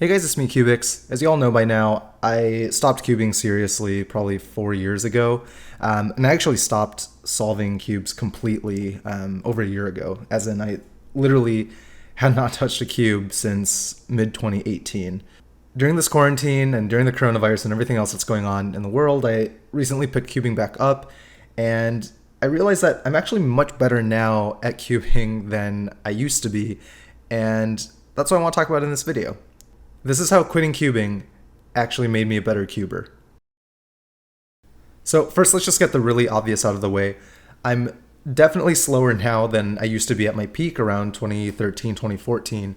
Hey guys, it's me, cyoubx. As you all know by now, I stopped cubing seriously probably 4 years ago, and I actually stopped solving cubes completely over a year ago, as in I literally had not touched a cube since mid-2018. During this quarantine and during the coronavirus and everything else that's going on in the world, I recently picked cubing back up, and I realized that I'm actually much better now at cubing than I used to be, and that's what I want to talk about in this video. This is how quitting cubing actually made me a better cuber. So first, let's just get the really obvious out of the way. I'm definitely slower now than I used to be at my peak around 2013, 2014,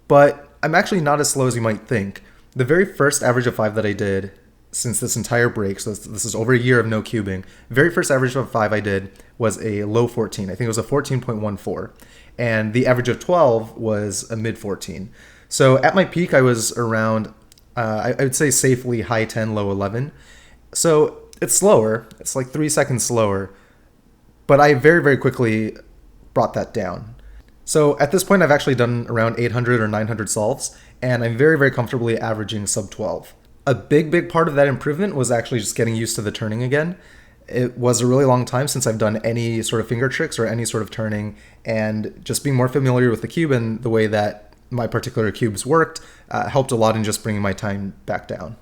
but I'm actually not as slow as you might think. The very first average of 5 that I did since this entire break, so this is over a year of no cubing, very first average of 5 I did was a low 14. I think it was a 14.14. And the average of 12 was a mid 14. So at my peak, I was around, I would say safely high 10, low 11. So it's slower. It's like 3 seconds slower. But I very, very quickly brought that down. So at this point, I've actually done around 800 or 900 solves, and I'm very, very comfortably averaging sub 12. A big, big part of that improvement was actually just getting used to the turning again. It was a really long time since I've done any sort of finger tricks or any sort of turning, and just being more familiar with the cube and the way that my particular cubes worked helped a lot in just bringing my time back down.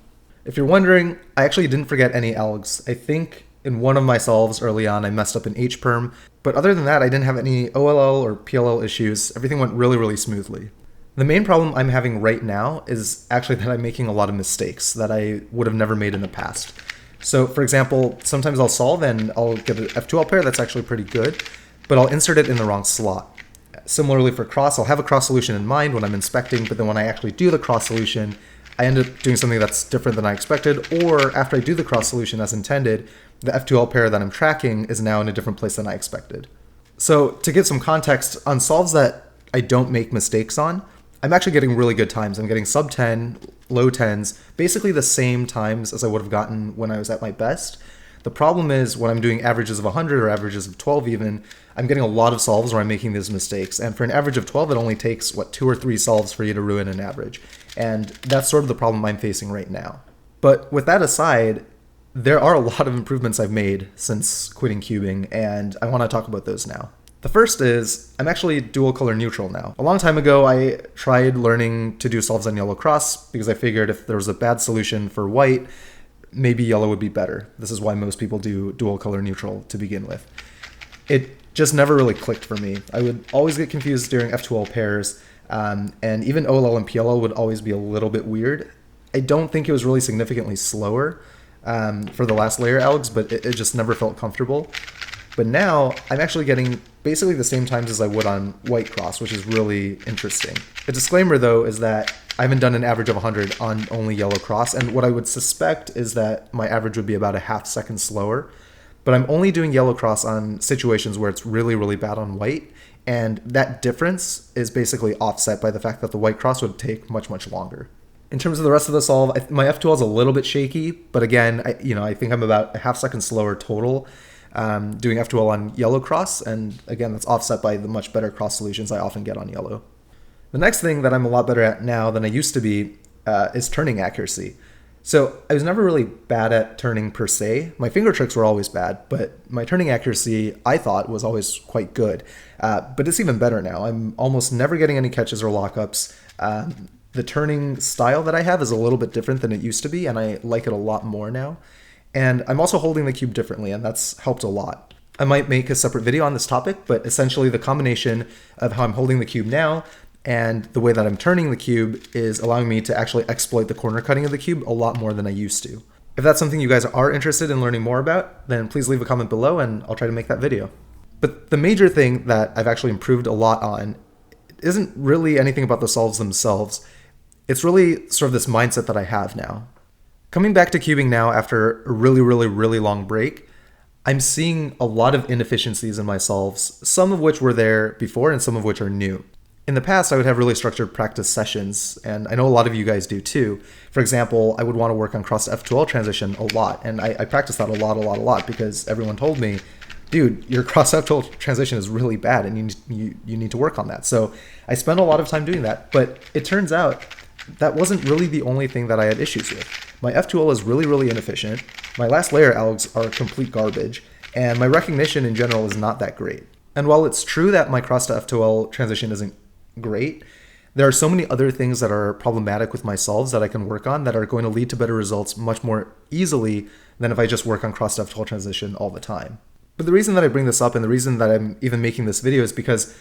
If you're wondering, I actually didn't forget any algs. I think in one of my solves early on I messed up an H-perm, but other than that I didn't have any OLL or PLL issues. Everything went really, really smoothly. The main problem I'm having right now is actually that I'm making a lot of mistakes that I would have never made in the past. So for example, sometimes I'll solve and I'll get an F2L pair that's actually pretty good, but I'll insert it in the wrong slot. Similarly for cross, I'll have a cross solution in mind when I'm inspecting, but then when I actually do the cross solution, I end up doing something that's different than I expected, or after I do the cross solution as intended, the F2L pair that I'm tracking is now in a different place than I expected. So to give some context, on solves that I don't make mistakes on, I'm actually getting really good times. I'm getting sub 10, low 10s, basically the same times as I would have gotten when I was at my best. The problem is when I'm doing averages of 100 or averages of 12 even, I'm getting a lot of solves where I'm making these mistakes. And for an average of 12, it only takes, 2 or 3 solves for you to ruin an average. And that's sort of the problem I'm facing right now. But with that aside, there are a lot of improvements I've made since quitting cubing, and I want to talk about those now. The first is I'm actually dual color neutral now. A long time ago, I tried learning to do solves on yellow cross because I figured if there was a bad solution for white, maybe yellow would be better. This is why most people do dual color neutral to begin with. It just never really clicked for me. I would always get confused during F2L pairs, and even OLL and PLL would always be a little bit weird. I don't think it was really significantly slower for the last layer algs, but it just never felt comfortable. But now I'm actually getting basically the same times as I would on white cross, which is really interesting. The disclaimer though is that I haven't done an average of 100 on only yellow cross, and what I would suspect is that my average would be about a half second slower. But I'm only doing yellow cross on situations where it's really, really bad on white, and that difference is basically offset by the fact that the white cross would take much, much longer. In terms of the rest of the solve, my F2L is a little bit shaky, but again, I think I'm about a half second slower total doing F2L on yellow cross, and again, that's offset by the much better cross solutions I often get on yellow. The next thing that I'm a lot better at now than I used to be is turning accuracy. So I was never really bad at turning per se. My finger tricks were always bad, but my turning accuracy, I thought, was always quite good. But it's even better now. I'm almost never getting any catches or lockups. The turning style that I have is a little bit different than it used to be, and I like it a lot more now. And I'm also holding the cube differently, and that's helped a lot. I might make a separate video on this topic, but essentially the combination of how I'm holding the cube now and the way that I'm turning the cube is allowing me to actually exploit the corner cutting of the cube a lot more than I used to. If that's something you guys are interested in learning more about, then please leave a comment below and I'll try to make that video. But the major thing that I've actually improved a lot on isn't really anything about the solves themselves. It's really sort of this mindset that I have now. Coming back to cubing now after a really, really, really long break, I'm seeing a lot of inefficiencies in my solves, some of which were there before and some of which are new. In the past, I would have really structured practice sessions, and I know a lot of you guys do too. For example, I would want to work on cross to F2L transition a lot, and I practiced that a lot because everyone told me, dude, your cross F2L transition is really bad and you need to work on that. So I spent a lot of time doing that, but it turns out that wasn't really the only thing that I had issues with. My F2L is really, really inefficient. My last layer algs are complete garbage, and my recognition in general is not that great. And while it's true that my cross to F2L transition isn't great, there are so many other things that are problematic with my solves that I can work on that are going to lead to better results much more easily than if I just work on cross to F2L transition all the time. But the reason that I bring this up and the reason that I'm even making this video is because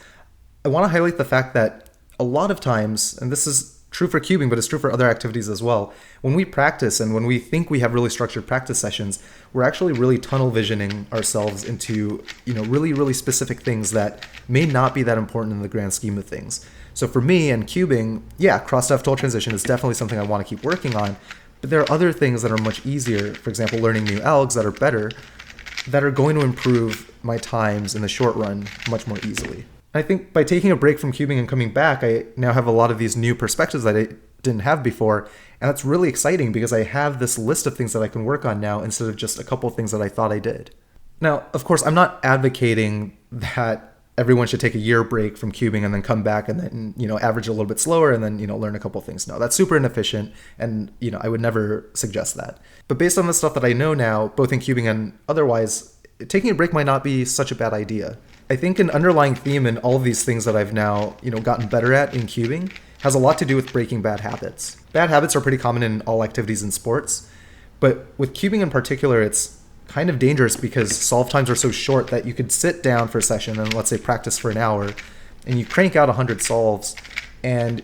I want to highlight the fact that a lot of times, and this is true for cubing, but it's true for other activities as well, when we practice and when we think we have really structured practice sessions, we're actually really tunnel visioning ourselves into, really, really specific things that may not be that important in the grand scheme of things. So for me and cubing, yeah, cross to F2L transition is definitely something I want to keep working on, but there are other things that are much easier, for example, learning new algs that are better, that are going to improve my times in the short run much more easily. I think by taking a break from cubing and coming back, I now have a lot of these new perspectives that I didn't have before, and that's really exciting because I have this list of things that I can work on now instead of just a couple of things that I thought I did. Now, of course, I'm not advocating that everyone should take a year break from cubing and then come back and then, average a little bit slower and then, learn a couple of things. No, that's super inefficient, and, I would never suggest that. But based on the stuff that I know now, both in cubing and otherwise, taking a break might not be such a bad idea. I think an underlying theme in all of these things that I've now, gotten better at in cubing has a lot to do with breaking bad habits. Bad habits are pretty common in all activities in sports, but with cubing in particular, it's kind of dangerous because solve times are so short that you could sit down for a session and let's say practice for an hour and you crank out 100 solves, and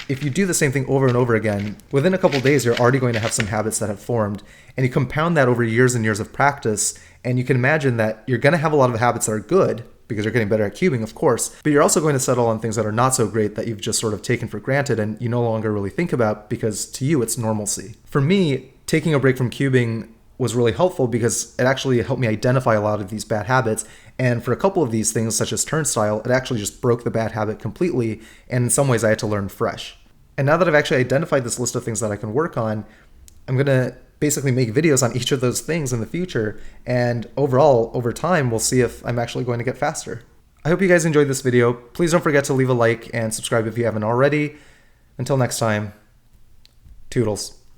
if you do the same thing over and over again, within a couple of days, you're already going to have some habits that have formed, and you compound that over years and years of practice, and you can imagine that you're going to have a lot of habits that are good, because you're getting better at cubing, of course, but you're also going to settle on things that are not so great that you've just sort of taken for granted and you no longer really think about because to you it's normalcy. For me, taking a break from cubing was really helpful because it actually helped me identify a lot of these bad habits, and for a couple of these things, such as turnstile, it actually just broke the bad habit completely, and in some ways I had to learn fresh. And now that I've actually identified this list of things that I can work on, I'm going to basically make videos on each of those things in the future, and overall, over time, we'll see if I'm actually going to get faster. I hope you guys enjoyed this video. Please don't forget to leave a like and subscribe if you haven't already. Until next time, toodles.